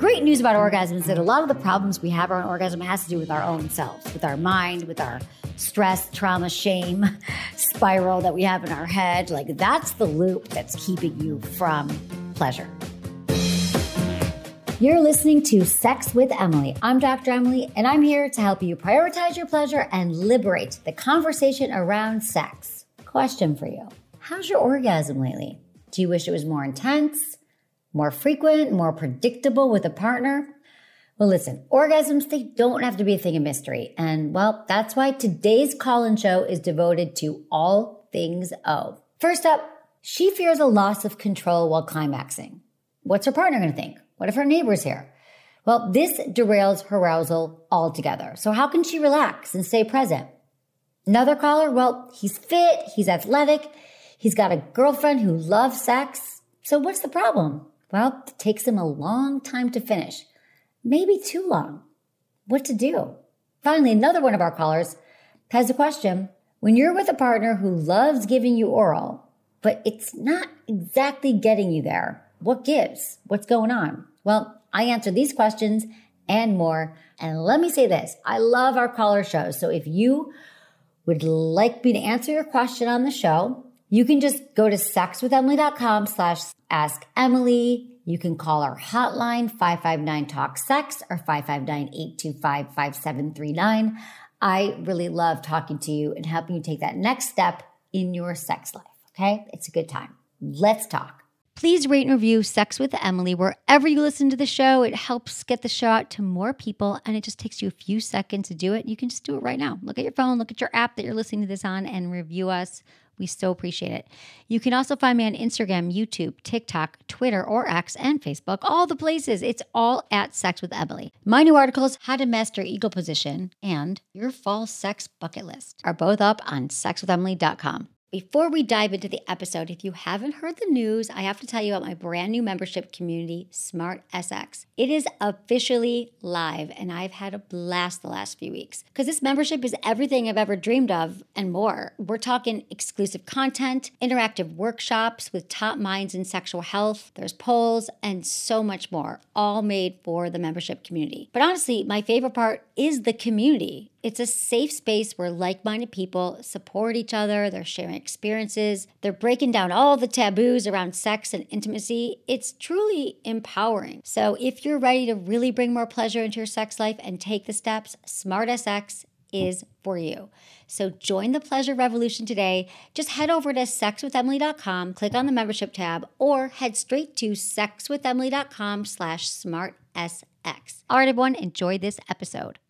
great news about orgasms is that a lot of the problems we have around orgasm has to do with our own selves, with our mind, with our stress, trauma, shame spiral that we have in our head. Like, that's the loop that's keeping you from pleasure. You're listening to Sex with Emily. I'm Dr. Emily, and I'm here to help you prioritize your pleasure and liberate the conversation around sex. Question for you. How's your orgasm lately? Do you wish it was more intense, more frequent, more predictable with a partner? Well, listen, orgasms, they don't have to be a thing of mystery. And, well, that's why today's call-in show is devoted to all things O. First up, she fears a loss of control while climaxing. What's her partner going to think? What if her neighbor's here? Well, this derails her arousal altogether. So how can she relax and stay present? Another caller, well, he's fit, he's athletic, he's got a girlfriend who loves sex. So what's the problem? Well, it takes him a long time to finish. Maybe too long. What to do? Finally, another one of our callers has a question. When you're with a partner who loves giving you oral, but it's not exactly getting you there, what gives? What's going on? Well, I answer these questions and more. And let me say this, I love our caller shows. So if you would like me to answer your question on the show, you can just go to sexwithemily.com/askemily. You can call our hotline, 559-TALK-SEX or 559-825-5739. I really love talking to you and helping you take that next step in your sex life, okay? It's a good time. Let's talk. Please rate and review Sex with Emily wherever you listen to the show. It helps get the show out to more people, and it just takes you a few seconds to do it. You can just do it right now. Look at your phone, look at your app that you're listening to this on, and review us. We so appreciate it. You can also find me on Instagram, YouTube, TikTok, Twitter, or X, and Facebook. All the places. It's all at Sex with Emily. My new articles, How to Master Eagle Position and Your Fall Sex Bucket List, are both up on sexwithemily.com. Before we dive into the episode, if you haven't heard the news, I have to tell you about my brand new membership community, Smart SX. It is officially live, and I've had a blast the last few weeks because this membership is everything I've ever dreamed of and more. We're talking exclusive content, interactive workshops with top minds in sexual health, there's polls, and so much more, all made for the membership community. But honestly, my favorite part is the community. It's a safe space where like-minded people support each other, they're sharing experiences, they're breaking down all the taboos around sex and intimacy. It's truly empowering. So if you're ready to really bring more pleasure into your sex life and take the steps, Smart SX is for you. So join the pleasure revolution today. Just head over to sexwithemily.com, click on the membership tab, or head straight to sexwithemily.com/smartsx. All right, everyone, enjoy this episode.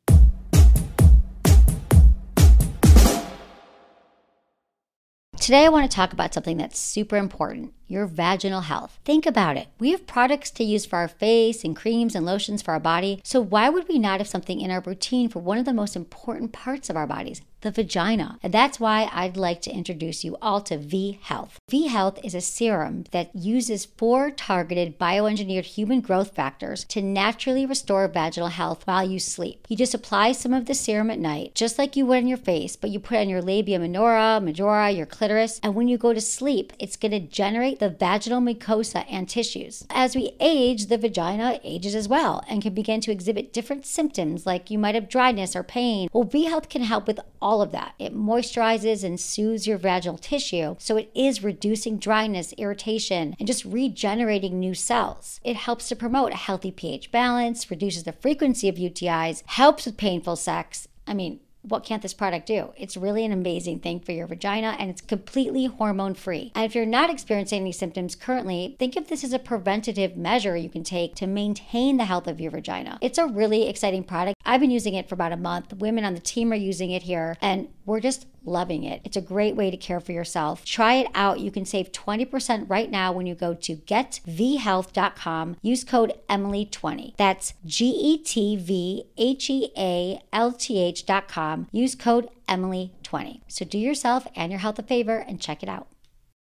Today, I want to talk about something that's super important, your vaginal health. Think about it. We have products to use for our face and creams and lotions for our body. So why would we not have something in our routine for one of the most important parts of our bodies, the vagina? And that's why I'd like to introduce you all to V Health. V Health is a serum that uses 4 targeted bioengineered human growth factors to naturally restore vaginal health while you sleep. You just apply some of the serum at night, just like you would on your face, but you put it on your labia minora, majora, your clitoris, and when you go to sleep, it's going to generate the vaginal mucosa and tissues. As we age, the vagina ages as well and can begin to exhibit different symptoms like you might have dryness or pain. Well, V Health can help with all of that. It moisturizes and soothes your vaginal tissue, so it is reducing dryness, irritation, and just regenerating new cells. It helps to promote a healthy pH balance, reduces the frequency of UTIs, helps with painful sex. I mean, what can't this product do? It's really an amazing thing for your vagina, and it's completely hormone-free. And if you're not experiencing any symptoms currently, think of this as a preventative measure you can take to maintain the health of your vagina. It's a really exciting product. I've been using it for about a month. Women on the team are using it here, and we're just loving it. It's a great way to care for yourself. Try it out. You can save 20% right now when you go to getvhealth.com. Use code Emily20. That's getvhealth.com. Use code Emily20. So do yourself and your health a favor and check it out.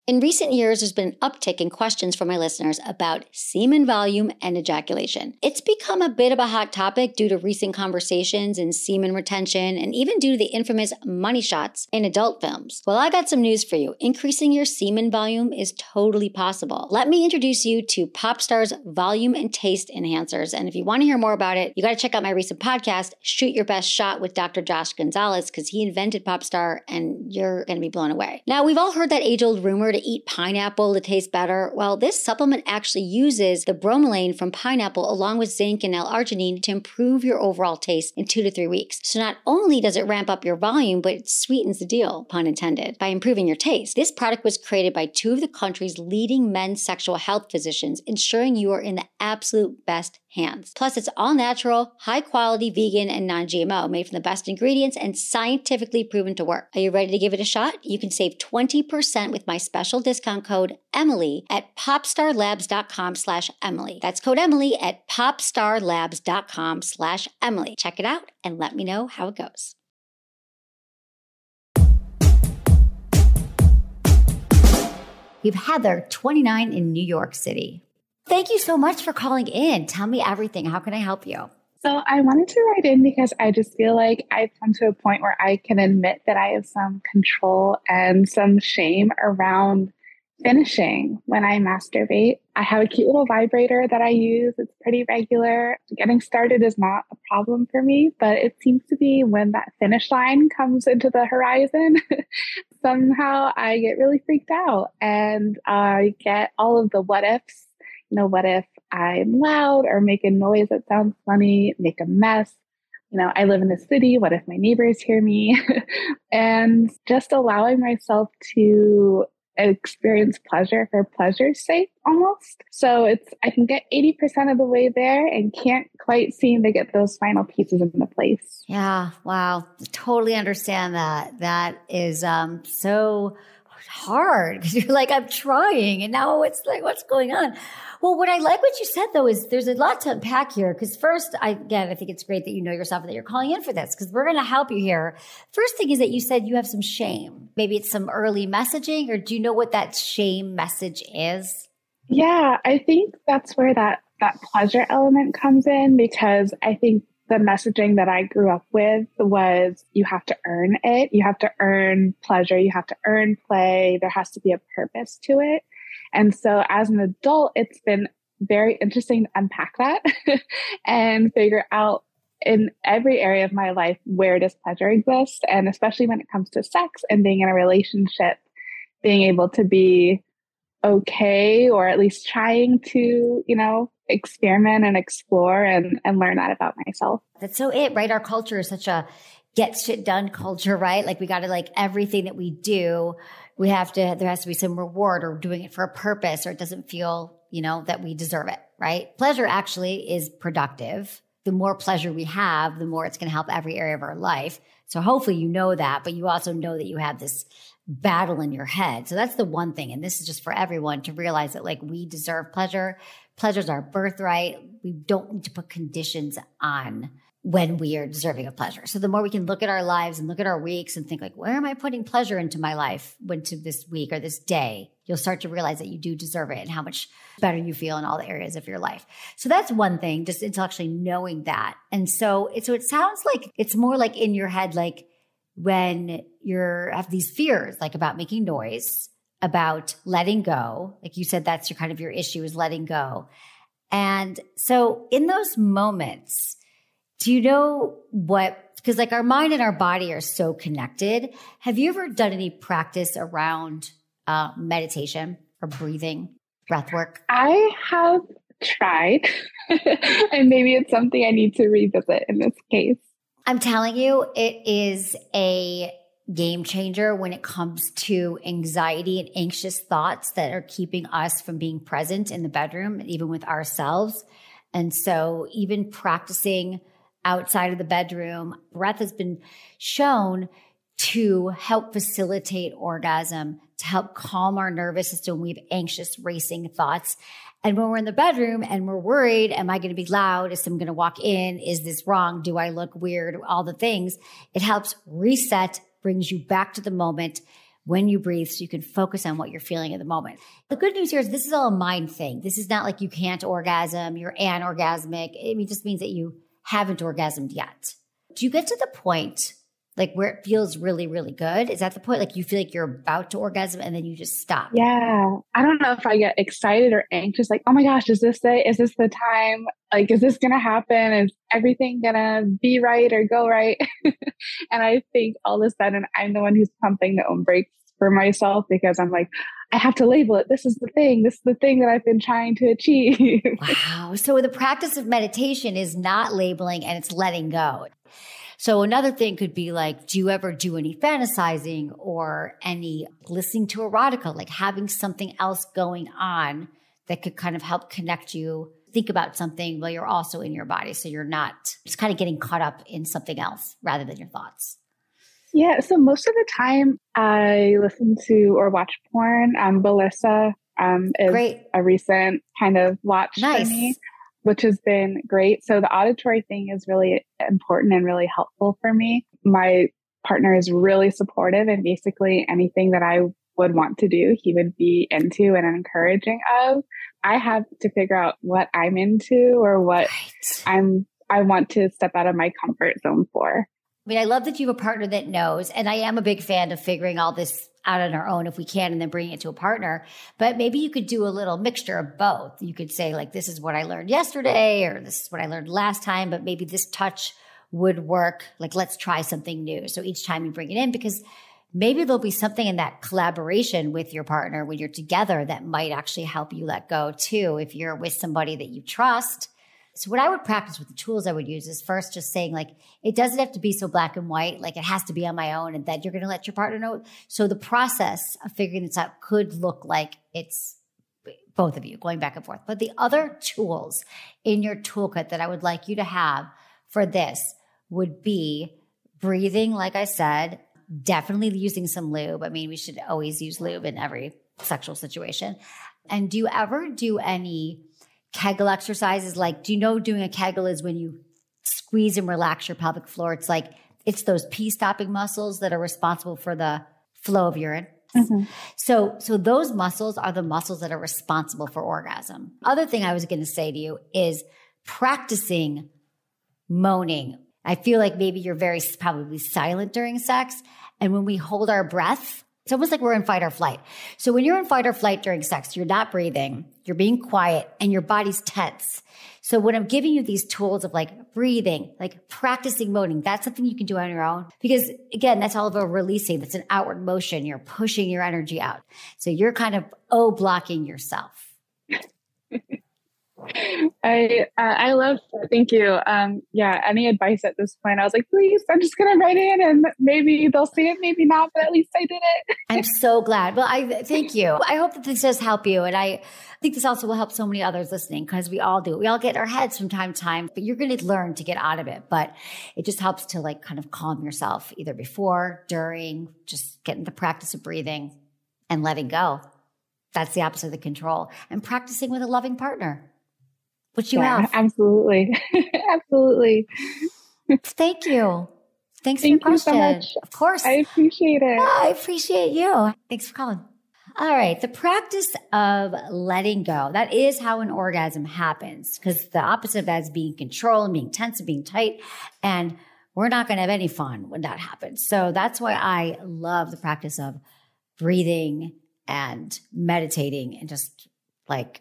In recent years, there's been an uptick in questions from my listeners about semen volume and ejaculation. It's become a bit of a hot topic due to recent conversations in semen retention and even due to the infamous money shots in adult films. Well, I got some news for you. Increasing your semen volume is totally possible. Let me introduce you to Popstar's volume and taste enhancers. And if you want to hear more about it, you got to check out my recent podcast, Shoot Your Best Shot with Dr. Josh Gonzalez, because he invented Popstar and you're going to be blown away. Now, we've all heard that age-old rumor to eat pineapple to taste better. Well, this supplement actually uses the bromelain from pineapple along with zinc and L-arginine to improve your overall taste in 2 to 3 weeks. So not only does it ramp up your volume, but it sweetens the deal, pun intended, by improving your taste. This product was created by 2 of the country's leading men's sexual health physicians, ensuring you are in the absolute best hands. Plus, it's all natural, high quality, vegan, and non-GMO, made from the best ingredients and scientifically proven to work. Are you ready to give it a shot? You can save 20% with my special discount code Emily at popstarlabs.com/Emily. That's code Emily at popstarlabs.com/Emily. Check it out and let me know how it goes. We have Heather, 29, in New York City. Thank you so much for calling in. Tell me everything. How can I help you? So I wanted to write in because I just feel like I've come to a point where I can admit that I have some control and some shame around finishing when I masturbate. I have a cute little vibrator that I use. It's pretty regular. Getting started is not a problem for me, but it seems to be when that finish line comes into the horizon, somehow I get really freaked out and I get all of the what ifs. What if I'm loud or make a noise that sounds funny, make a mess? I live in a city. What if my neighbors hear me? And just allowing myself to experience pleasure for pleasure's sake almost. So I can get 80% of the way there and can't quite seem to get those final pieces into place. Yeah. Wow. Totally understand that. That is so hard because you're like, I'm trying. And now it's like, what's going on? Well, what I like what you said, though, is there's a lot to unpack here. Because first, I think it's great that you know yourself and that you're calling in for this because we're going to help you here. First thing is that you said you have some shame. Maybe it's some early messaging, or do you know what that shame message is? Yeah, I think that's where that pleasure element comes in, because I think the messaging that I grew up with was you have to earn it. You have to earn pleasure. You have to earn play. There has to be a purpose to it. And so as an adult, it's been very interesting to unpack that and figure out in every area of my life, where does pleasure exist? And especially when it comes to sex and being in a relationship, being able to be okay, or at least trying to, experiment and explore and learn that about myself. That's so it, right? Our culture is such a get shit done culture, right? Like we got to like everything that we do, there has to be some reward or doing it for a purpose, or it doesn't feel, that we deserve it, right? Pleasure actually is productive. The more pleasure we have, the more it's going to help every area of our life. So hopefully you know that, but you also know that you have this battle in your head. So that's the one thing. And this is just for everyone to realize that like we deserve pleasure. Pleasure's our birthright. We don't need to put conditions on when we are deserving of pleasure. So the more we can look at our lives and look at our weeks and think like, where am I putting pleasure into my life, into this week or this day, you'll start to realize that you do deserve it and how much better you feel in all the areas of your life. So that's one thing, just intellectually knowing that. And so it sounds like it's more like in your head, like when you have these fears, like about making noise, about letting go. Like you said, that's your issue is letting go. And so in those moments, do you know because like our mind and our body are so connected. Have you ever done any practice around meditation or breathing, breath work? I have tried, and maybe it's something I need to revisit in this case. I'm telling you, it is a game changer when it comes to anxiety and anxious thoughts that are keeping us from being present in the bedroom, even with ourselves. And so even practicing outside of the bedroom, breath has been shown to help facilitate orgasm, to help calm our nervous system. We have anxious, racing thoughts. And when we're in the bedroom and we're worried, am I going to be loud? Is someone going to walk in? Is this wrong? Do I look weird? All the things. It helps reset, brings you back to the moment. when you breathe so you can focus on what you're feeling at the moment. The good news here is this is all a mind thing. This is not like you can't orgasm, you're anorgasmic. It just means that you haven't orgasmed yet. Do you get to the point like where it feels really, really good? Is that the point? Like you feel like you're about to orgasm and then you just stop? Yeah. I don't know if I get excited or anxious, like, oh my gosh, is this the time? Like, is this going to happen? Is everything going to be right or go right? And I think all of a sudden I'm the one who's pumping the own brakes for myself because I'm like, I have to label it. This is the thing. This is the thing that I've been trying to achieve. Wow. So the practice of meditation is not labeling and it's letting go. So another thing could be like, do you ever do any fantasizing or any listening to erotica, like having something else going on that could kind of help connect you, think about something while you're also in your body. So you're not just kind of getting caught up in something else rather than your thoughts. Yeah. So most of the time I listen to or watch porn. Belissa is Great. a recent kind of watch for me, which has been great. So the auditory thing is really important and really helpful for me. My partner is really supportive and basically anything that I would want to do, he would be into and encouraging of. I have to figure out what I'm into or what I want to step out of my comfort zone for. I mean, I love that you have a partner that knows, and I am a big fan of figuring all this out on our own if we can and then bringing it to a partner. But maybe you could do a little mixture of both. You could say like, this is what I learned yesterday, or this is what I learned last time, but maybe this touch would work. Like, let's try something new. So each time you bring it in, because maybe there'll be something in that collaboration with your partner when you're together that might actually help you let go too, if you're with somebody that you trust. So what I would practice with the tools I would use is first just saying like, it doesn't have to be so black and white, like it has to be on my own and then you're going to let your partner know. So the process of figuring this out could look like it's both of you going back and forth. But the other tools in your toolkit that I would like you to have for this would be breathing, like I said, definitely using some lube. I mean, we should always use lube in every sexual situation. And do you ever do any Kegel exercises? Like, do you know doing a Kegel is when you squeeze and relax your pelvic floor? It's like, it's those pee stopping muscles that are responsible for the flow of urine. Mm-hmm. So those muscles are the muscles that are responsible for orgasm. Other thing I was going to say to you is practicing moaning. I feel like maybe you're very probably silent during sex. And when we hold our breath, it's almost like we're in fight or flight. So when you're in fight or flight during sex, you're not breathing, you're being quiet, and your body's tense. So when I'm giving you these tools of like breathing, like practicing moaning, that's something you can do on your own. Because again, that's all about releasing. That's an outward motion. You're pushing your energy out. So you're kind of blocking yourself. I love that. Thank you. Yeah, any advice at this point? I was like, please, I'm just going to write in and maybe they'll see it, maybe not, but at least I did it. I'm so glad. Well, I thank you. I hope that this does help you. And I think this also will help so many others listening because we all do. We all get in our heads from time to time, but you're going to learn to get out of it. But it just helps to like kind of calm yourself either before, during, just getting the practice of breathing and letting go. That's the opposite of the control, and practicing with a loving partner. Which you have. Absolutely. Absolutely. Thank you. Thanks for your question. So much. Of course. I appreciate it. I appreciate you. Thanks for calling. All right. The practice of letting go. That is how an orgasm happens, because the opposite of that is being controlled and being tense and being tight. And we're not going to have any fun when that happens. So that's why I love the practice of breathing and meditating and just like,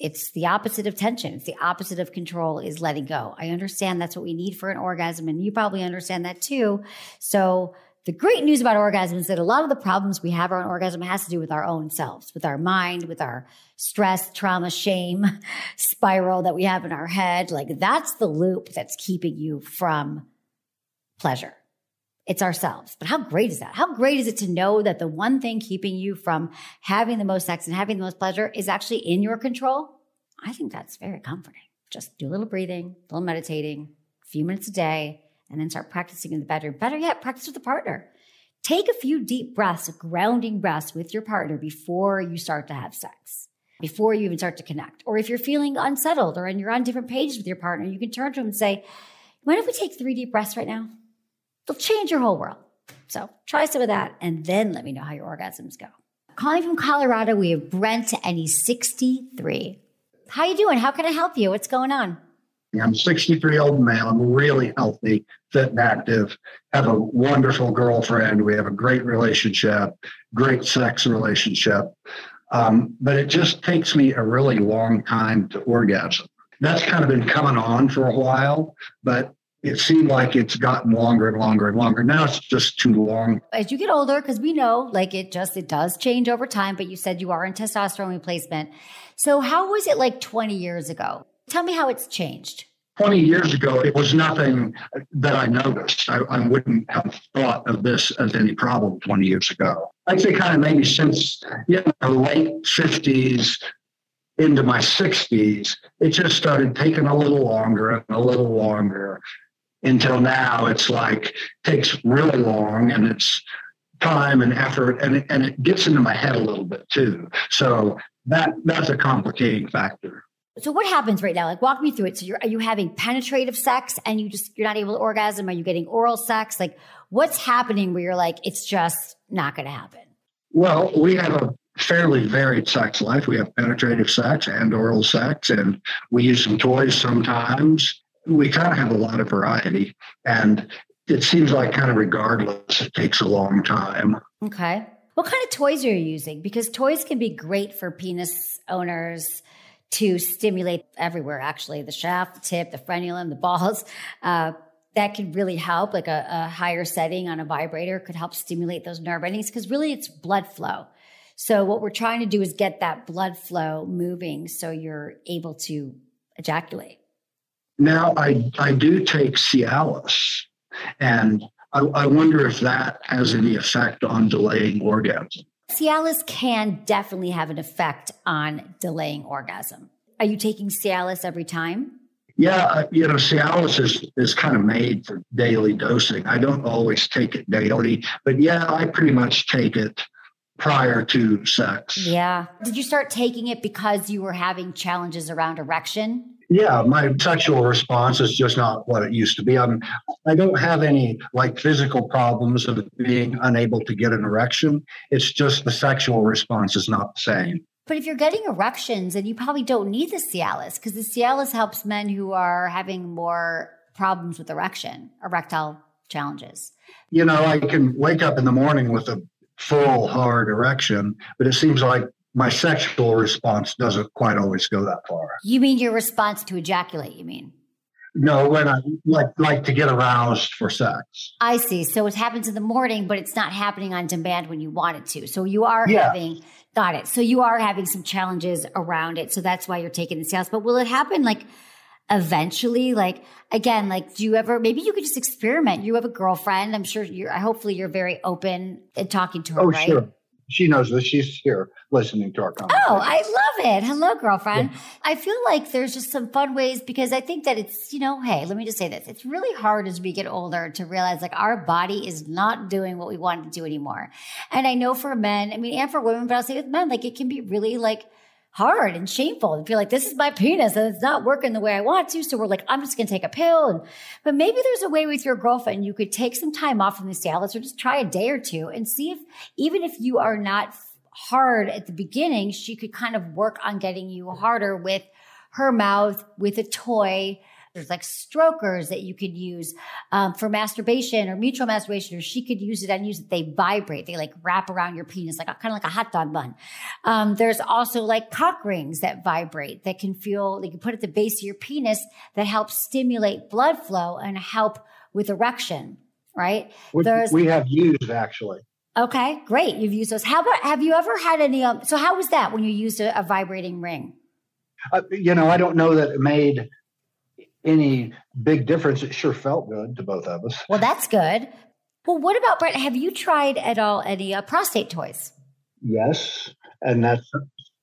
it's the opposite of tension. It's the opposite of control is letting go. I understand that's what we need for an orgasm, and you probably understand that too. So the great news about orgasm is that a lot of the problems we have around orgasm has to do with our own selves, with our mind, with our stress, trauma, shame spiral that we have in our head. Like that's the loop that's keeping you from pleasure. It's ourselves. But how great is that? How great is it to know that the one thing keeping you from having the most sex and having the most pleasure is actually in your control? I think that's very comforting. Just do a little breathing, a little meditating, a few minutes a day, and then start practicing in the bedroom. Better yet, practice with a partner. Take a few deep breaths, grounding breaths with your partner before you start to have sex, before you even start to connect. Or if you're feeling unsettled or you're on different pages with your partner, you can turn to him and say, mind if we take 3 deep breaths right now? It'll change your whole world. So try some of that and then let me know how your orgasms go. Calling from Colorado, we have Brent and he's 63. How you doing? How can I help you? What's going on? I'm a 63-year-old male. I'm really healthy, fit and active, have a wonderful girlfriend. We have a great relationship, great sex relationship. But it just takes me a really long time to orgasm. That's kind of been coming on for a while, but it seemed like it's gotten longer and longer and longer. Now it's just too long. As you get older, because we know like it does change over time, but you said you are in testosterone replacement. So how was it like 20 years ago? Tell me how it's changed. 20 years ago, it was nothing that I noticed. I wouldn't have thought of this as any problem 20 years ago. I'd say kind of maybe since late 50s into my 60s, it just started taking a little longer and a little longer until now it's like takes really long and it's time and effort and it gets into my head a little bit too. So that's a complicating factor. So what happens right now? Like walk me through it. So are you having penetrative sex and you're not able to orgasm? Are you getting oral sex? Like what's happening where you're like, it's just not going to happen? Well, we have a fairly varied sex life. We have penetrative sex and oral sex, and we use some toys sometimes. We kind of have a lot of variety, and it seems like kind of regardless, it takes a long time. Okay. What kind of toys are you using? Because toys can be great for penis owners to stimulate everywhere, actually. The shaft, the tip, the frenulum, the balls. That could really help. Like a higher setting on a vibrator could help stimulate those nerve endings because really it's blood flow. So what we're trying to do is get that blood flow moving so you're able to ejaculate. Now, I do take Cialis, and I wonder if that has any effect on delaying orgasm. Cialis can definitely have an effect on delaying orgasm. Are you taking Cialis every time? Yeah, Cialis is kind of made for daily dosing. I don't always take it daily, but yeah, I pretty much take it prior to sex. Yeah. Did you start taking it because you were having challenges around erection? Yeah, my sexual response is just not what it used to be. I don't have any like physical problems of being unable to get an erection. It's just the sexual response is not the same. But if you're getting erections, then you probably don't need the Cialis because the Cialis helps men who are having more problems with erectile challenges. I can wake up in the morning with a full, hard erection, but it seems like my sexual response doesn't quite always go that far. You mean your response to ejaculate, you mean? No, when I like to get aroused for sex. I see. So it happens in the morning, but it's not happening on demand when you want it to. So you are having, got it. So you are having some challenges around it. So that's why you're taking the Cialis. But will it happen like eventually? Like, again, like, do you ever, maybe you could just experiment. You have a girlfriend. I'm sure hopefully you're very open in talking to her, right? Sure. She knows this. She's here listening to our conversation. Oh, I love it. Hello, girlfriend. Yeah. I feel like there's just some fun ways because I think that it's, hey, let me just say this. It's really hard as we get older to realize like our body is not doing what we want it to do anymore. And I know for men, and for women, but I'll say with men, like it can be really like hard and shameful and feel like this is my penis and it's not working the way I want to. So we're like, I'm just going to take a pill. But maybe there's a way with your girlfriend, you could take some time off from the Cialis or just try a day or two and see if, even if you are not hard at the beginning, she could kind of work on getting you harder with her mouth, with a toy. There's like strokers that you could use for masturbation or mutual masturbation, or she could use it and use it. They vibrate. They like wrap around your penis, kind of like a hot dog bun. There's also like cock rings that vibrate that can they can put at the base of your penis that helps stimulate blood flow and help with erection, right? We have used actually. Okay, great. You've used those. Have you ever had any, so how was that when you used a vibrating ring? I don't know that it made any big difference. It sure felt good to both of us. Well, that's good. Well, what about, Brett, have you tried at all any prostate toys? Yes. And that's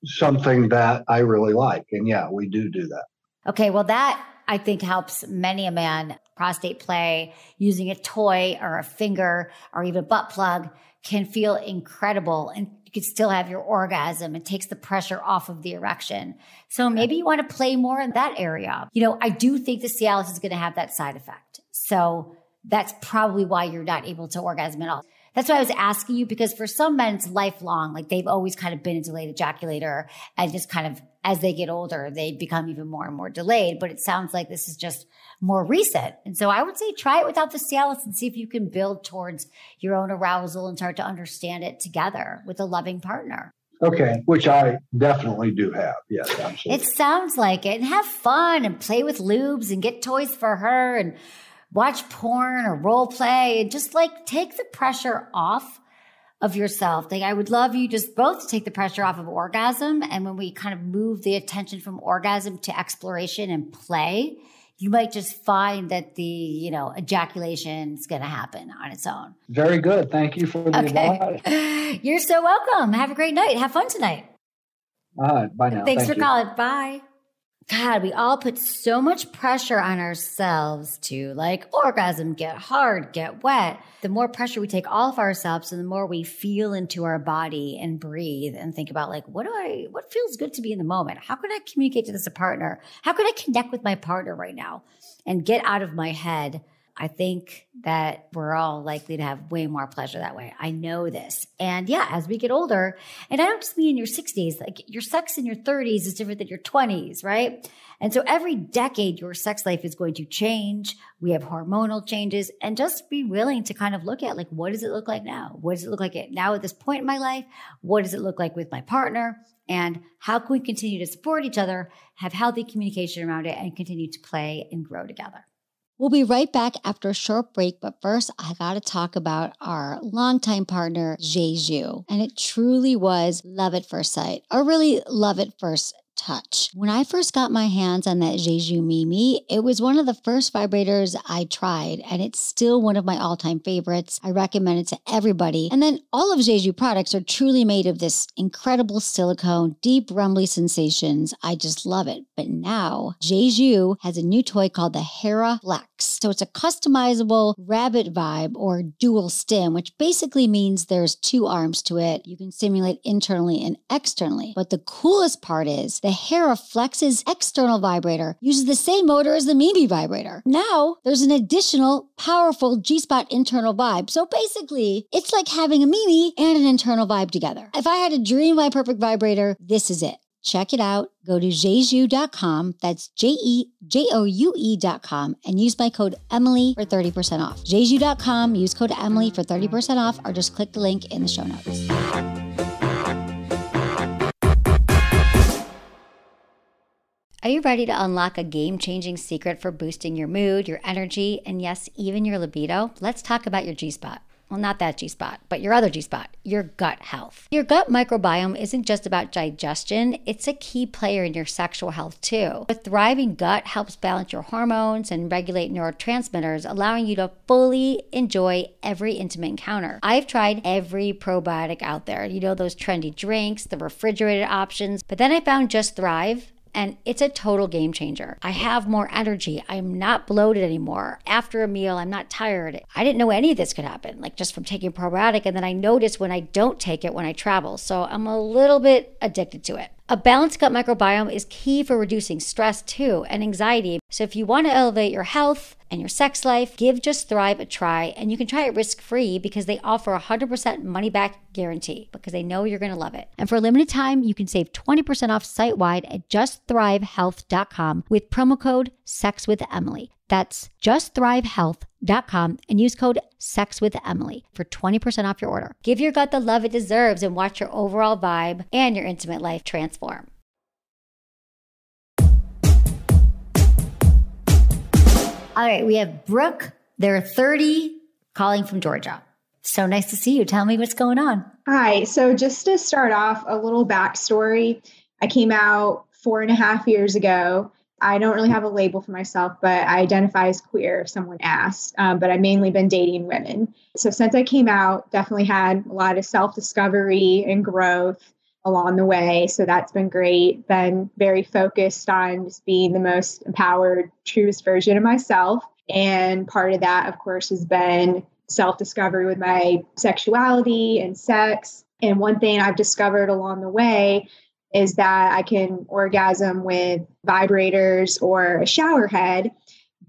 something that I really like. And yeah, we do that. Okay. Well, that I think helps many a man. Prostate play, using a toy or a finger or even a butt plug can feel incredible. And you can still have your orgasm. It takes the pressure off of the erection. So maybe you want to play more in that area. I do think the Cialis is going to have that side effect. So that's probably why you're not able to orgasm at all. That's why I was asking you, because for some men, it's lifelong. Like they've always kind of been a delayed ejaculator, and just kind of as they get older, they become even more and more delayed. But it sounds like this is just more recent. And so I would say try it without the Cialis and see if you can build towards your own arousal and start to understand it together with a loving partner. Okay, which I definitely do have. Yes, absolutely. It sounds like it. And have fun and play with lubes and get toys for her and watch porn or role play and just like take the pressure off of yourself. Like I would love you just both to take the pressure off of orgasm. And when we kind of move the attention from orgasm to exploration and play, you might just find that the, ejaculation is going to happen on its own. Very good. Thank you for the advice. You're so welcome. Have a great night. Have fun tonight. All right. Bye now. Thanks Thank for you. calling. Bye. God, we all put so much pressure on ourselves to like orgasm, get hard, get wet. The more pressure we take off ourselves and the more we feel into our body and breathe and think about like, what feels good to be in the moment? How can I communicate to this partner? How can I connect with my partner right now and get out of my head? I think that we're all likely to have way more pleasure that way. I know this. And yeah, as we get older, and I don't just mean in your 60s, like your sex in your 30s is different than your 20s, right? And so every decade, your sex life is going to change. We have hormonal changes, and just be willing to kind of look at like, what does it look like now? What does it look like now at this point in my life? What does it look like with my partner? And how can we continue to support each other, have healthy communication around it, and continue to play and grow together? We'll be right back after a short break, but first I got to talk about our longtime partner, Jeju. And it truly was love at first sight, or really love at first touch. When I first got my hands on that Jeju Mimi, it was one of the first vibrators I tried, and it's still one of my all-time favorites. I recommend it to everybody. And then all of Jeju products are truly made of this incredible silicone, deep rumbly sensations. I just love it. But now Jeju has a new toy called the Hera Flex. So it's a customizable rabbit vibe or dual stim, which basically means there's two arms to it. You can stimulate internally and externally. But the coolest part is the Hera Flex's external vibrator uses the same motor as the Mimi vibrator. Now there's an additional powerful G-spot internal vibe. So basically it's like having a Mimi and an internal vibe together. If I had to dream my perfect vibrator, this is it. Check it out. Go to jeju.com. That's JEJOUE.com and use my code Emily for 30% off. Jeju.com. Use code Emily for 30% off, or just click the link in the show notes. Are you ready to unlock a game-changing secret for boosting your mood, your energy, and yes, even your libido? Let's talk about your G-spot. Well, not that G-spot, but your other G-spot, your gut health. Your gut microbiome isn't just about digestion, it's a key player in your sexual health too. A thriving gut helps balance your hormones and regulate neurotransmitters, allowing you to fully enjoy every intimate encounter. I've tried every probiotic out there, those trendy drinks, the refrigerated options, but then I found Just Thrive, and it's a total game changer. I have more energy. I'm not bloated anymore. After a meal, I'm not tired. I didn't know any of this could happen, like just from taking a probiotic. And then I notice when I don't take it when I travel. So I'm a little bit addicted to it. A balanced gut microbiome is key for reducing stress too and anxiety. So if you want to elevate your health and your sex life, give Just Thrive a try. And you can try it risk-free because they offer a 100% money-back guarantee because they know you're going to love it. And for a limited time, you can save 20% off site-wide at justthrivehealth.com with promo code SEXWithEmily. That's justthrivehealth.com and use code SEXWithEmily for 20% off your order. Give your gut the love it deserves and watch your overall vibe and your intimate life transform. All right, we have Brooke. They're 30, calling from Georgia. So nice to see you. Tell me what's going on. Hi. So just to start off, a little backstory. I came out 4.5 years ago. I don't really have a label for myself, but I identify as queer if someone asks. But I've mainly been dating women. So since I came out, definitely had a lot of self-discovery and growth along the way. So that's been great. Been very focused on just being the most empowered, truest version of myself. And part of that, of course, has been self-discovery with my sexuality and sex. And one thing I've discovered along the way is that I can orgasm with vibrators or a shower head,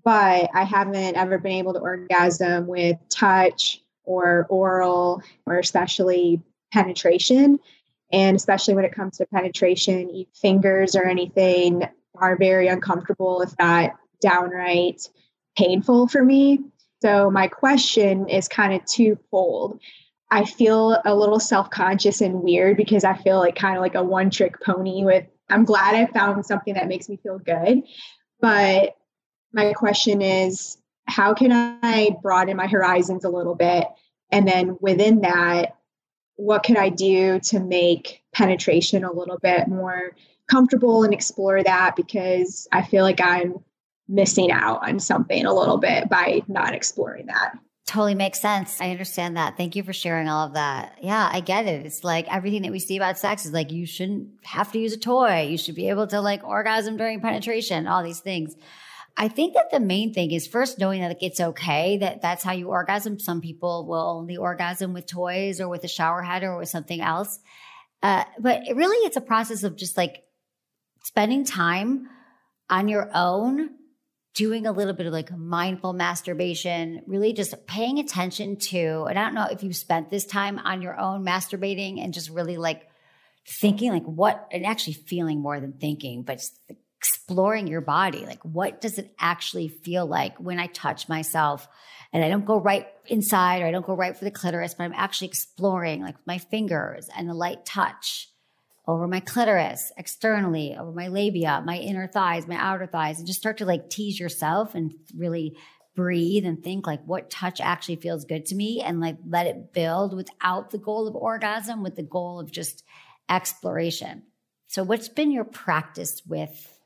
but I haven't ever been able to orgasm with touch or oral, or especially penetration. And especially when it comes to penetration, fingers or anything are very uncomfortable, if not downright painful for me. So my question is kind of twofold. I feel a little self-conscious and weird because I feel like kind of like a one-trick pony I'm glad I found something that makes me feel good. But my question is, how can I broaden my horizons a little bit? And then within that, what can I do to make penetration a little bit more comfortable and explore that? Because I feel like I'm missing out on something a little bit by not exploring that. Totally makes sense. I understand that. Thank you for sharing all of that. Yeah, I get it. It's like everything that we see about sex is like, you shouldn't have to use a toy. You should be able to like orgasm during penetration, all these things. I think that the main thing is first knowing that like, it's okay that that's how you orgasm. Some people will only orgasm with toys or with a shower head or with something else. But it's a process of just like spending time on your own, doing a little bit of like mindful masturbation, really just paying attention to, and I don't know if you've spent this time on your own masturbating and just really like thinking like what, and actually feeling more than thinking, but just exploring your body. Like, what does it actually feel like when I touch myself and I don't go right inside or I don't go right for the clitoris, but I'm actually exploring like my fingers and the light touch over my clitoris, externally, over my labia, my inner thighs, my outer thighs, and just start to like tease yourself and really breathe and think like what touch actually feels good to me and like let it build without the goal of orgasm, with the goal of just exploration. So what's been your practice with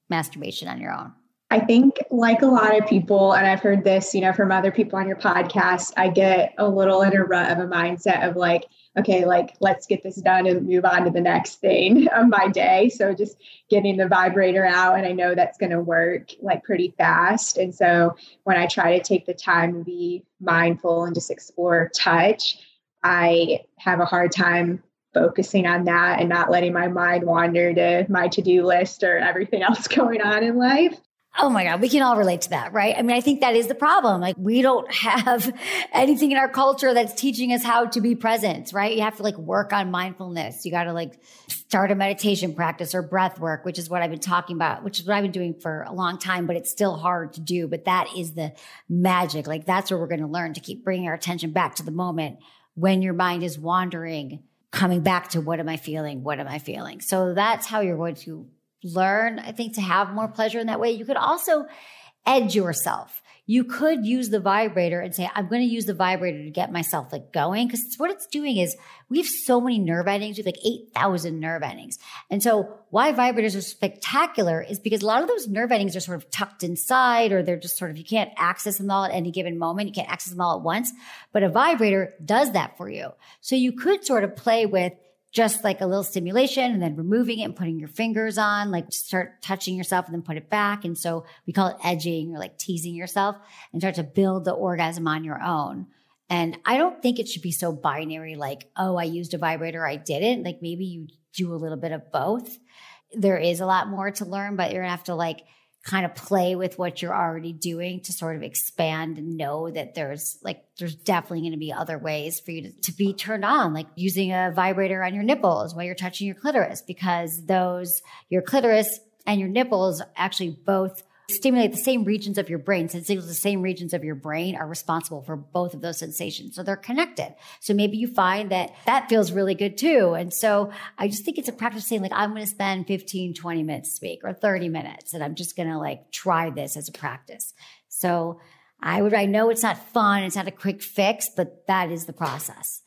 masturbation on your own? I think like a lot of people, and I've heard this, from other people on your podcast, I get a little in a rut of a mindset of like, okay, like let's get this done and move on to the next thing of my day. So just getting the vibrator out, and I know that's going to work like pretty fast. And so when I try to take the time to be mindful and just explore touch, I have a hard time focusing on that and not letting my mind wander to my to-do list or everything else going on in life. Oh my God, we can all relate to that, right? I mean, I think that is the problem. Like, we don't have anything in our culture that's teaching us how to be present, right? You have to like work on mindfulness. You got to like start a meditation practice or breath work, which is what I've been talking about, which is what I've been doing for a long time, but it's still hard to do. But that is the magic. Like, that's where we're going to learn to keep bringing our attention back to the moment when your mind is wandering, coming back to what am I feeling? What am I feeling? So that's how you're going to learn, I think, to have more pleasure in that way. You could also edge yourself. You could use the vibrator and say, I'm going to use the vibrator to get myself like going. Because what it's doing is we have so many nerve endings. We have like 8,000 nerve endings. And so why vibrators are spectacular is because a lot of those nerve endings are sort of tucked inside, or they're just sort of, you can't access them all at any given moment. You can't access them all at once. But a vibrator does that for you. So you could sort of play with just like a little stimulation and then removing it and putting your fingers on, like start touching yourself and then put it back. And so we call it edging or like teasing yourself, and start to build the orgasm on your own. And I don't think it should be so binary, like, oh, I used a vibrator, I didn't. Like, maybe you do a little bit of both. There is a lot more to learn, but you're gonna have to like kind of play with what you're already doing to sort of expand and know that there's definitely going to be other ways for you to be turned on, like using a vibrator on your nipples while you're touching your clitoris, because your clitoris and your nipples actually both stimulate the same regions of your brain. Since the same regions of your brain are responsible for both of those sensations. So they're connected. So maybe you find that feels really good too. And so I just think it's a practice saying like, I'm going to spend 15, 20 minutes this week or 30 minutes. And I'm just going to like try this as a practice. So I know it's not fun. It's not a quick fix, but that is the process.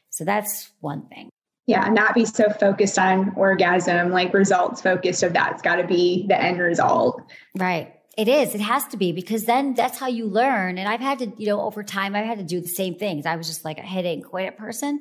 So that's one thing. Yeah, not be so focused on orgasm, like results focused of that's got to be the end result. Right. It is. It has to be, because then that's how you learn. And I've had to, over time, I've had to do the same things. I was just like a hit it and quit it person.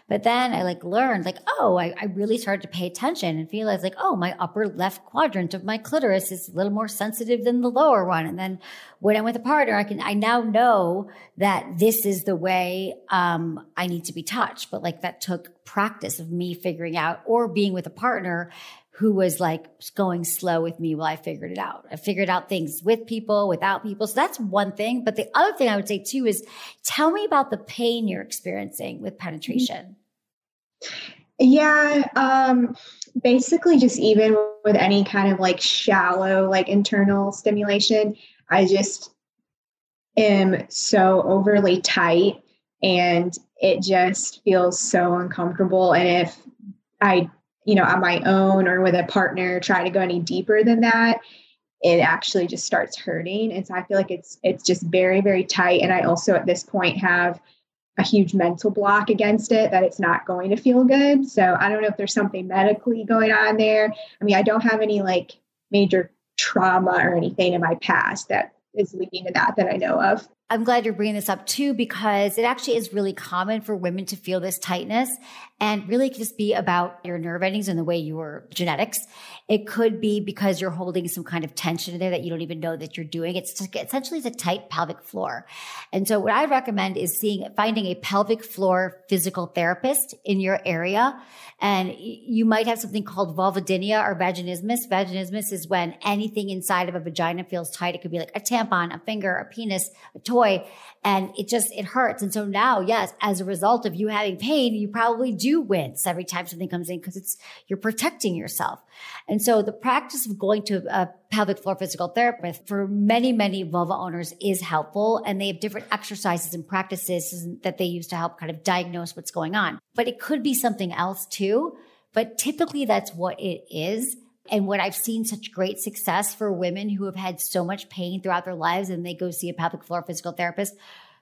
But then I like learned like, oh, I really started to pay attention and realize like, oh, my upper left quadrant of my clitoris is a little more sensitive than the lower one. And then when I'm with a partner, I now know that this is the way I need to be touched. But like that took practice of me figuring out, or being with a partner who was like going slow with me while I figured it out. I figured out things with people, without people. So that's one thing. But the other thing I would say too is tell me about the pain you're experiencing with penetration. Yeah. Basically just even with any kind of like shallow, like internal stimulation, I just am so overly tight and it just feels so uncomfortable. And if I, on my own or with a partner try to go any deeper than that, it actually just starts hurting. And so I feel like it's just very, very tight. And I also at this point have a huge mental block against it that it's not going to feel good. So I don't know if there's something medically going on there. I mean, I don't have any like major trauma or anything in my past that is leading to that I know of. I'm glad you're bringing this up too, because it actually is really common for women to feel this tightness, and really it could just be about your nerve endings and the way your genetics. It could be because you're holding some kind of tension in there that you don't even know that you're doing. It's just, essentially it's a tight pelvic floor. And so what I recommend is finding a pelvic floor physical therapist in your area. And you might have something called vulvodynia or vaginismus. Vaginismus is when anything inside of a vagina feels tight. It could be like a tampon, a finger, a penis, a toy, and it hurts. And so now, yes, as a result of you having pain, you probably do wince every time something comes in because you're protecting yourself. And so the practice of going to a pelvic floor physical therapist for many, many vulva owners is helpful. And they have different exercises and practices that they use to help kind of diagnose what's going on. But it could be something else too. But typically that's what it is. And what I've seen such great success for women who have had so much pain throughout their lives and they go see a pelvic floor physical therapist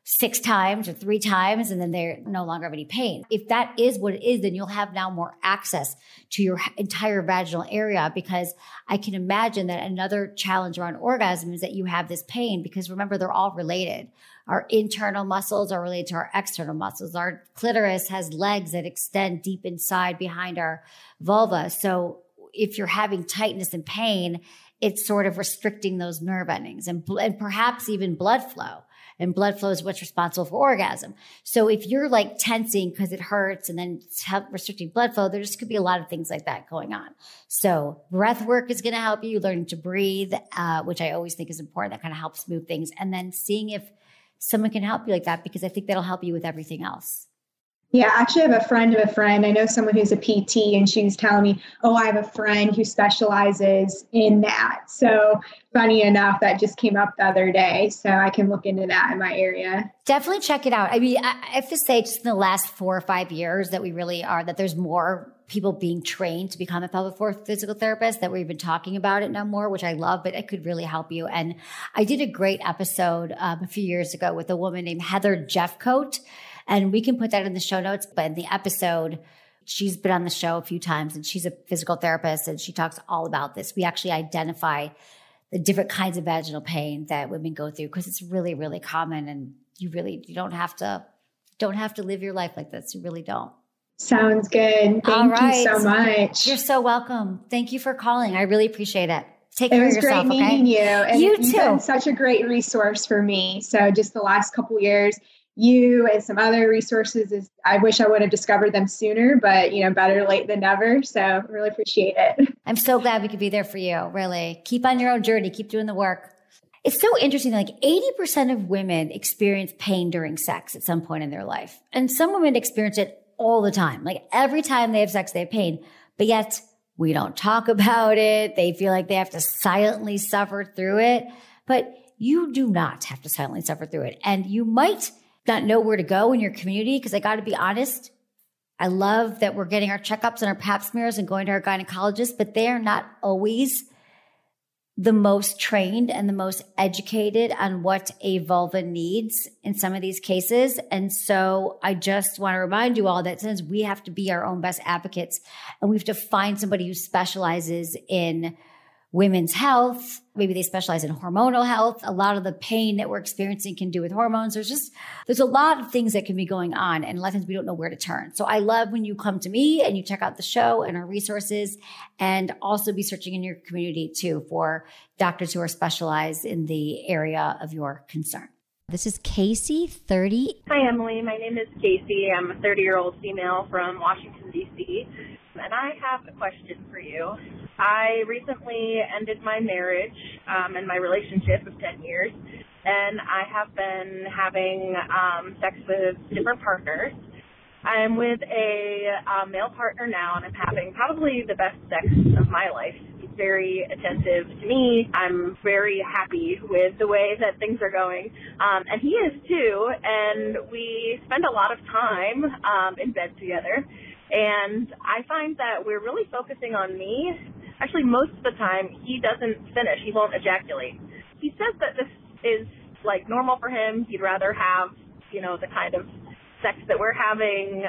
6 times or 3 times, and then they're no longer have any pain. If that is what it is, then you'll have now more access to your entire vaginal area, because I can imagine that another challenge around orgasm is that you have this pain, because remember, they're all related. Our internal muscles are related to our external muscles. Our clitoris has legs that extend deep inside behind our vulva. So if you're having tightness and pain, it's sort of restricting those nerve endings and perhaps even blood flow. And blood flow is what's responsible for orgasm. So if you're like tensing because it hurts and then restricting blood flow, there just could be a lot of things like that going on. So breath work is going to help you, learning to breathe, which I always think is important. That kind of helps move things. And then seeing if someone can help you like that, because I think that'll help you with everything else. Yeah, actually I have a friend of a friend. I know someone who's a PT, and she was telling me, I have a friend who specializes in that. So funny enough, that just came up the other day. So I can look into that in my area. Definitely check it out. I mean, I have to say just in the last 4 or 5 years that that there's more people being trained to become a pelvic floor physical therapist, that we're even talking about it now more, which I love, but it could really help you. And I did a great episode a few years ago with a woman named Heather Jeffcoat. And we can put that in the show notes. But in the episode, she's been on the show a few times, and she's a physical therapist, and she talks all about this. We actually identify the different kinds of vaginal pain that women go through, because it's really, really common. And you don't have to live your life like this. You really don't. Sounds good. Thank you so much. You're so welcome. Thank you for calling. I really appreciate it. Take care of yourself. It was great meeting you. And you too. You've been such a great resource for me. So just the last couple of years, you and some other resources, I wish I would have discovered them sooner, but better late than never. So really appreciate it. I'm so glad we could be there for you. Really. Keep on your own journey. Keep doing the work. It's so interesting. Like 80% of women experience pain during sex at some point in their life. And some women experience it all the time. Like every time they have sex, they have pain, but yet we don't talk about it. They feel like they have to silently suffer through it, but you do not have to silently suffer through it. And you might not know where to go in your community, because I got to be honest, I love that we're getting our checkups and our pap smears and going to our gynecologist, but they are not always the most trained and the most educated on what a vulva needs in some of these cases. And so I just want to remind you all that since we have to be our own best advocates, and we have to find somebody who specializes in women's health. Maybe they specialize in hormonal health. A lot of the pain that we're experiencing can do with hormones. There's a lot of things that can be going on, and a lot of times we don't know where to turn. So I love when you come to me and you check out the show and our resources, and also be searching in your community too for doctors who are specialized in the area of your concern. This is Casey, 30. Hi, Emily. My name is Casey. I'm a 30-year-old female from Washington, D.C., and I have a question for you. I recently ended my marriage and my relationship of 10 years, and I have been having sex with different partners. I'm with a male partner now, and I'm having probably the best sex of my life. He's very attentive to me. I'm very happy with the way that things are going, and he is too, and we spend a lot of time in bed together, and I find that we're really focusing on me. Actually, most of the time, he doesn't finish. He won't ejaculate. He says that this is, like, normal for him. He'd rather have, the kind of sex that we're having,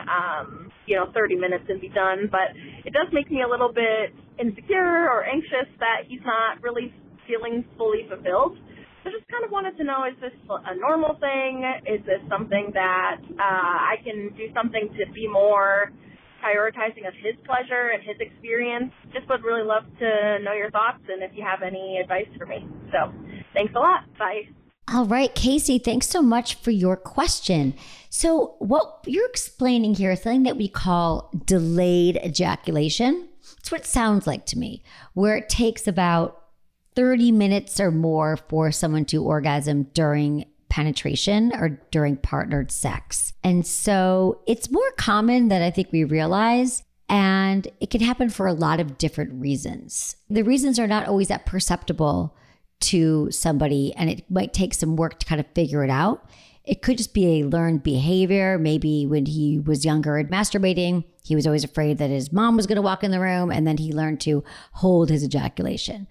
30 minutes and be done. But it does make me a little bit insecure or anxious that he's not really feeling fully fulfilled. So just kind of wanted to know, is this a normal thing? Is this something that I can do something to be more prioritizing of his pleasure and his experience? Just would really love to know your thoughts and if you have any advice for me. So thanks a lot. Bye. All right, Casey, thanks so much for your question. So what you're explaining here is something that we call delayed ejaculation. That's what it sounds like to me, where it takes about 30 minutes or more for someone to orgasm during penetration or during partnered sex. And so it's more common than I think we realize, and it can happen for a lot of different reasons. The reasons are not always that perceptible to somebody, and it might take some work to kind of figure it out. It could just be a learned behavior. Maybe when he was younger and masturbating, he was always afraid that his mom was going to walk in the room, and then he learned to hold his ejaculation,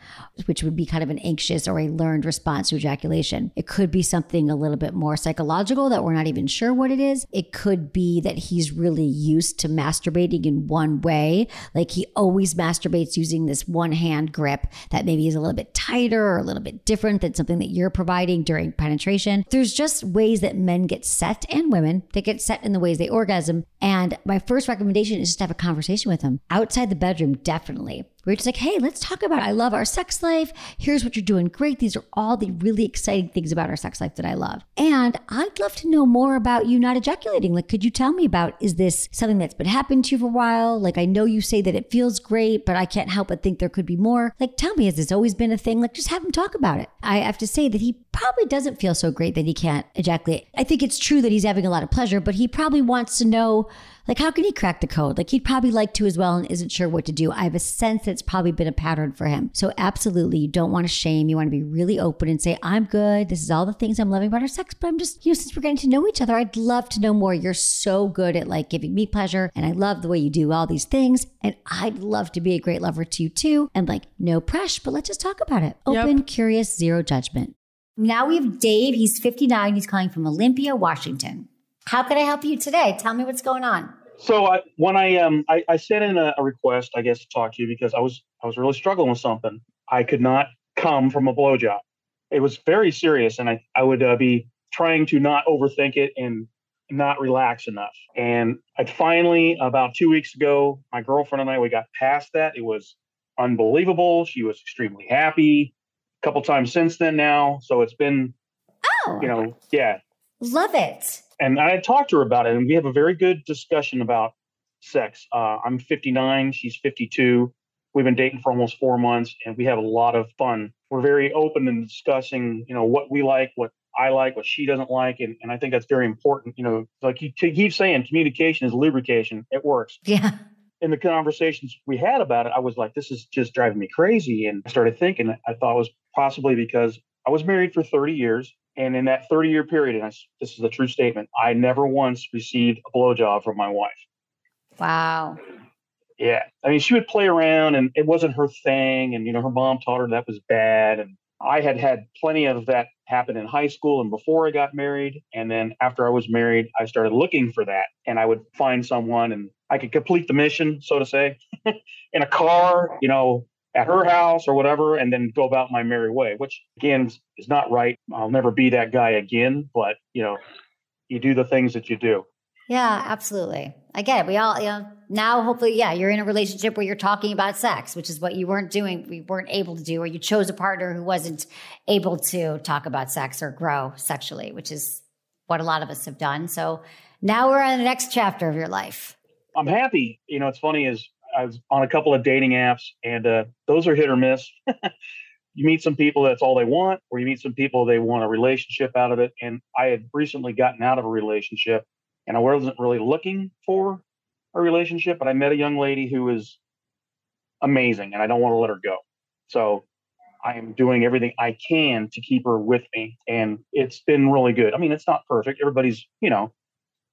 which would be kind of an anxious or a learned response to ejaculation. It could be something a little bit more psychological that we're not even sure what it is. It could be that he's really used to masturbating in one way, like he always masturbates using this one hand grip that maybe is a little bit tighter or a little bit different than something that you're providing during penetration. There's just ways that men get set, and women, they get set in the ways they orgasm. And my first recommendation is just to have a conversation with them outside the bedroom. Definitely. We're just like, hey, let's talk about it. I love our sex life. Here's what you're doing great. These are all the really exciting things about our sex life that I love. And I'd love to know more about you not ejaculating. Like, could you tell me about, is this something that's been happening to you for a while? Like, I know you say that it feels great, but I can't help but think there could be more. Like, tell me, has this always been a thing? Like, just have him talk about it. I have to say that he probably doesn't feel so great that he can't ejaculate. I think it's true that he's having a lot of pleasure, but he probably wants to know, like, how can he crack the code? Like, he'd probably like to as well and isn't sure what to do. I have a sense that it's probably been a pattern for him. So absolutely, you don't want to shame. You want to be really open and say, I'm good. This is all the things I'm loving about our sex, but I'm just, since we're getting to know each other, I'd love to know more. You're so good at like giving me pleasure, and I love the way you do all these things. And I'd love to be a great lover to you too. And like, no pressure, but let's just talk about it. Open, curious, zero judgment. Now we have Dave. He's 59. He's calling from Olympia, Washington. How can I help you today? Tell me what's going on. So when I sent in a request, I guess, to talk to you because I was really struggling with something. I could not come from a blowjob. It was very serious, and I would be trying to not overthink it and not relax enough. And I finally, about 2 weeks ago, my girlfriend and I, we got past that. It was unbelievable. She was extremely happy. A couple times since then now. So it's been, yeah. Love it. And I had talked to her about it, and we have a very good discussion about sex. I'm 59. She's 52. We've been dating for almost 4 months, and we have a lot of fun. We're very open in discussing, what we like, what I like, what she doesn't like. And I think that's very important. Like you keep saying, communication is lubrication. It works. Yeah. In the conversations we had about it, I was like, this is just driving me crazy. And I started thinking, I thought it was possibly because I was married for 30 years. And in that 30-year period, and this is a true statement, I never once received a blowjob from my wife. Wow. Yeah. I mean, she would play around, and it wasn't her thing. And, her mom taught her that was bad. And I had plenty of that happen in high school and before I got married. And then after I was married, I started looking for that. And I would find someone, and I could complete the mission, so to say, in a car, at her house or whatever, and then go about my merry way, which again is not right. I'll never be that guy again, but you do the things that you do. Yeah, absolutely. I get it. We all, now hopefully, you're in a relationship where you're talking about sex, which is what you weren't doing. We weren't able to do, or you chose a partner who wasn't able to talk about sex or grow sexually, which is what a lot of us have done. So now we're on the next chapter of your life. I'm happy. It's funny is I was on a couple of dating apps, and those are hit or miss. You meet some people that's all they want, or you meet some people they want a relationship out of it. And I had recently gotten out of a relationship, and I wasn't really looking for a relationship, but I met a young lady who is amazing, and I don't want to let her go. So I am doing everything I can to keep her with me, and it's been really good. I mean, it's not perfect. Everybody's, you know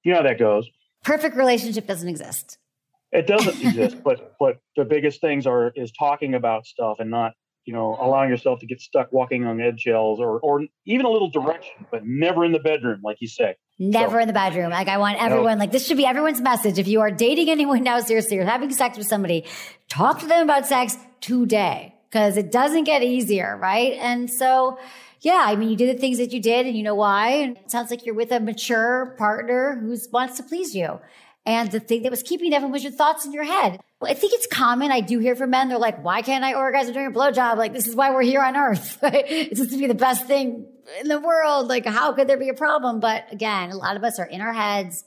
how that goes. Perfect relationship doesn't exist. It doesn't exist, but the biggest things is talking about stuff and not, allowing yourself to get stuck walking on eggshells or even a little direction, but never in the bedroom, like you say. Never in the bedroom. Like, I want everyone, like, this should be everyone's message. If you are dating anyone now, seriously, or having sex with somebody, talk to them about sex today, because it doesn't get easier, right? And so, yeah, I mean, you did the things that you did, and you know why. And it sounds like you're with a mature partner who wants to please you. And the thing that was keeping them was your thoughts in your head. Well, I think it's common. I do hear from men. They're like, why can't I orgasm during a blowjob? Like, this is why we're here on earth. It's supposed to be the best thing in the world. Like, how could there be a problem? But again, a lot of us are in our heads,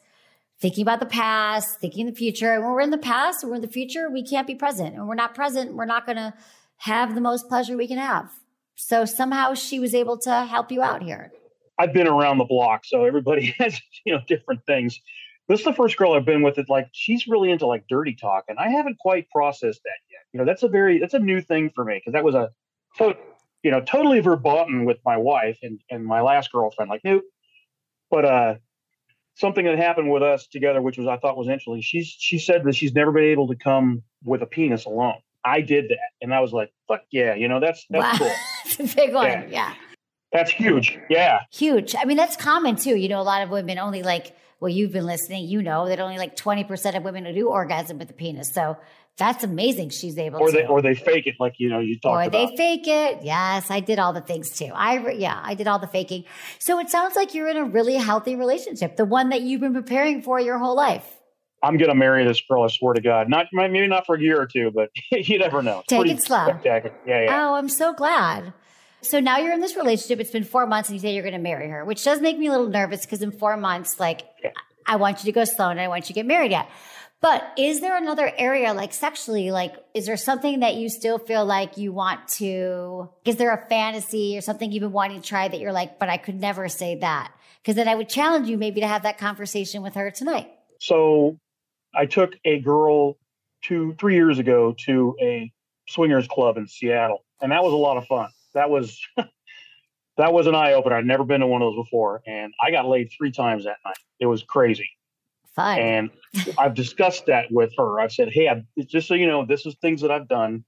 thinking about the past, thinking the future. And when we're in the past or we're in the future, we can't be present. And when we're not present, we're not going to have the most pleasure we can have. So somehow she was able to help you out here. I've been around the block, so everybody has, different things. This is the first girl I've been with that, like, she's really into like dirty talk, and I haven't quite processed that yet. That's a new thing for me, because that was totally verboten with my wife and my last girlfriend. Like, nope. But something that happened with us together, which I thought was interesting. She said that she's never been able to come with a penis alone. I did that, and I was like, fuck yeah, that's wow. Cool. It's a big one, yeah. That's huge, yeah. Huge. I mean, that's common too. A lot of women only you've been listening, that only 20% of women who do orgasm with the penis. So that's amazing. She's able to. Or they fake it, like, you talked about. Or they fake it. Yes, I did all the things too. I did all the faking. So it sounds like you're in a really healthy relationship, the one that you've been preparing for your whole life. I'm going to marry this girl, I swear to God. Maybe not for a year or two, but you never know. Take it slow. Spectacular. Yeah. Oh, I'm so glad. So now you're in this relationship. It's been 4 months and you say you're going to marry her, which does make me a little nervous, because in 4 months, I want you to go slow and I want you to get married yet. But is there another area, sexually, is there something that you still feel like you want to, is there a fantasy or something you've been wanting to try that you're like, but I could never say that? Because then I would challenge you maybe to have that conversation with her tonight. So I took a girl 3 years ago to a swingers club in Seattle, and that was a lot of fun. That was an eye opener. I'd never been to one of those before, and I got laid 3 times that night. It was crazy. Fun. And I've discussed that with her. I've said, hey, just so you know, this is things that I've done.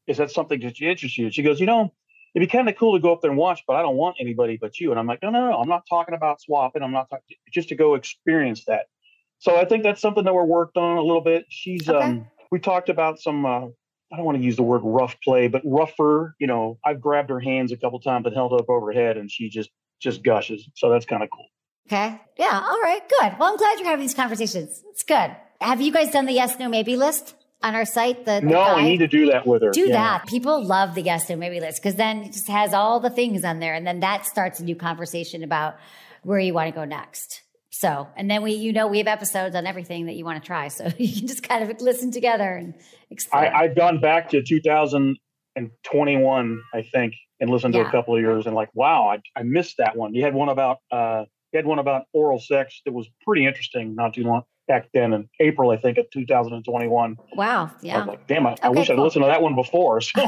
Is that something that interests you? And she goes, it'd be kind of cool to go up there and watch, but I don't want anybody but you. And I'm like, no. I'm not talking about swapping. I'm not talking, just to go experience that. So I think that's something that we're worked on a little bit. She's, okay. We talked about some, I don't want to use the word rough play, but rougher. I've grabbed her hands a couple times and held up over her head, and she just gushes. So that's kind of cool. Okay. Yeah. All right. Good. Well, I'm glad you're having these conversations. It's good. Have you guys done the yes, no, maybe list on our site? No, I need to do that with her. Do that. People love the yes, no, maybe list, because then it just has all the things on there. And then that starts a new conversation about where you want to go next. So, and then we have episodes on everything that you want to try. So you can just kind of listen together and explore. I've gone back to 2021, I think, and listened to a couple of yours, and wow, I missed that one. You had one about oral sex that was pretty interesting not too long back then in April, I think, of 2021. Wow. Yeah. I was like, damn, I wish I'd listened to that one before. So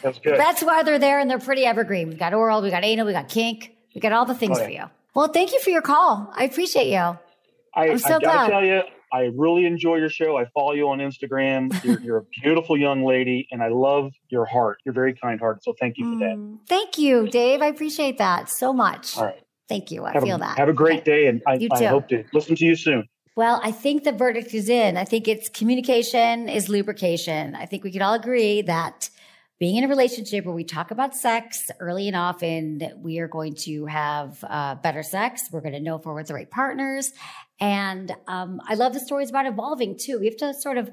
that's good. That's why they're there, and they're pretty evergreen. We've got oral, we got anal, we got kink, we got all the things for you. Well, thank you for your call. I appreciate you. I'm so glad. I gotta tell you, I really enjoy your show. I follow you on Instagram. You're a beautiful young lady, and I love your heart. You're very kind-hearted, so thank you for that. Thank you, Dave. I appreciate that so much. All right. Thank you. I feel that. Have a great day, and I hope to listen to you soon. Well, I think the verdict is in. I think it's communication is lubrication. I think we can all agree that being in a relationship where we talk about sex early and often, we are going to have better sex. We're going to know if we're with the right partners. And I love the stories about evolving too. We have to sort of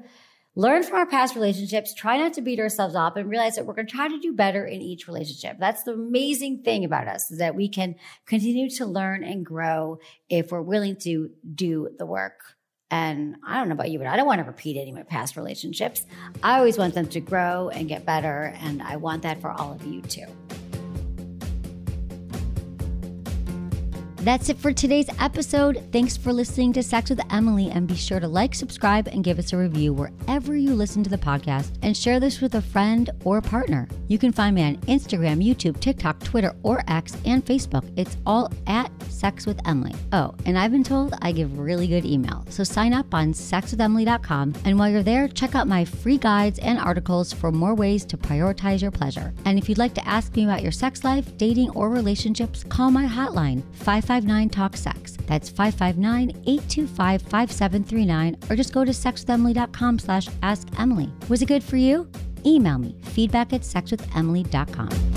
learn from our past relationships, try not to beat ourselves up, and realize that we're going to try to do better in each relationship. That's the amazing thing about us, is that we can continue to learn and grow if we're willing to do the work. And I don't know about you, but I don't want to repeat any of my past relationships. I always want them to grow and get better, and I want that for all of you too. That's it for today's episode. Thanks for listening to Sex with Emily, and be sure to like, subscribe, and give us a review wherever you listen to the podcast, and share this with a friend or partner. You can find me on Instagram, YouTube, TikTok, Twitter, or X, and Facebook. It's all at Sex with Emily. Oh, and I've been told I give really good email, so sign up on sexwithemily.com, and while you're there, check out my free guides and articles for more ways to prioritize your pleasure. And if you'd like to ask me about your sex life, dating, or relationships, call my hotline, 559-TALK-SEX. That's 559-825-5739, or just go to sexwithemily.com/askemily. Was it good for you? Email me, feedback@sexwithemily.com.